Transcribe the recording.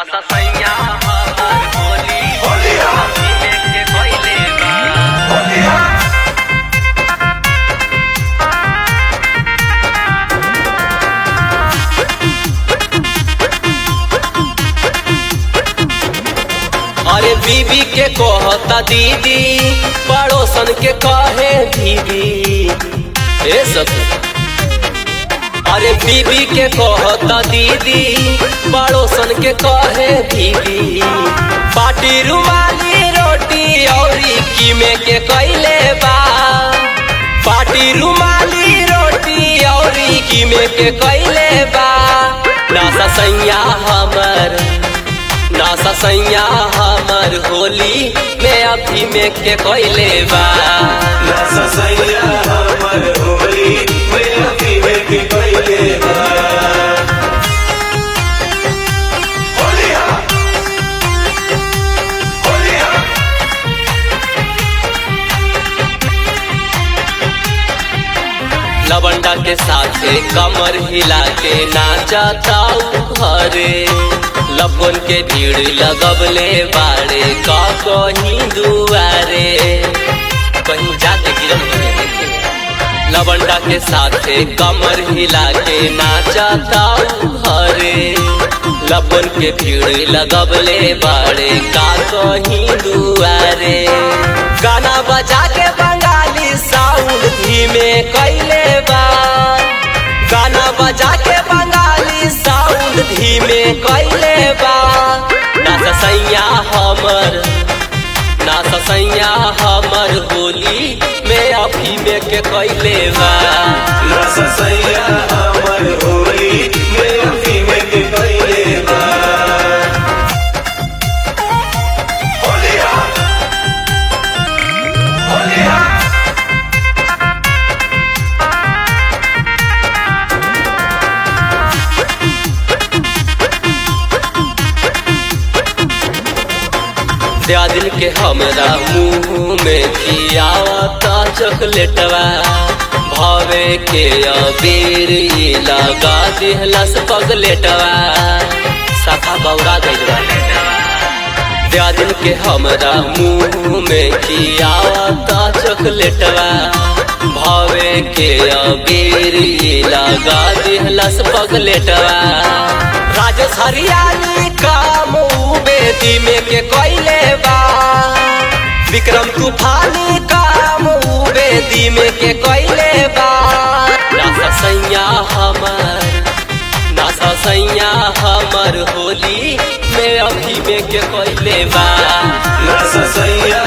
नासा सैया हमार होली अभी लेके कोइले बा। अरे बीबी के कहता दीदी, पड़ोसन के कहे दीदी। ए सब अरे बीबी के कहता दीदी, पड़ोसन के कहे दीदी। पाटी रुमाली रोटी औरी कीमे के कैले बा। पाटी रुमाली रोटी औरी कीमे के कैले बा। नासा सैया हमर, नासा सैया हमर होली में अभी में के कोइले बा। नासा सैया हमर होली में अभी में के कोइले बा। होलिया होलिया लवंडा के साथे कमर हिला के नाचता घरे। लपन के भीड़ लगबले बाड़े का कहीं दुआरे, कहीं जाके गिरल। लवंडा के साथे कमर हिला के नाचता घरे। लपन के भीड़ लगबले बाड़े का कहीं दुआरे। गाना बजा के बंगाली साउंड धीमे कैले बा। गाना बजा के बंगाली साउंड धीमे कैले बा। नासा सैया हमर, नासा सैया हमर होली में अभी में के कैले बा। नासा सैया हमर होली में अभी में के कोइले बा। होलिया होलिया दिल के हमरा मुँह में खियावता चॉकलेटवा। भावे के अबीर लगा दिहलस पगलेटवा। साफा बौरा गइल बा। दिल के हमरा मुँह में खियावता चॉकलेटवा। भावे के अबीर लगा दिहलस पगलेटवा। राजेश हरियाली काम बेदी में के कोइले बा। विक्रम तूफानी काम बेदी में के कोइले बा। नासा सैया हमर, नासा सैया हमर होली में अभी में के कोइले बा। नासा सैया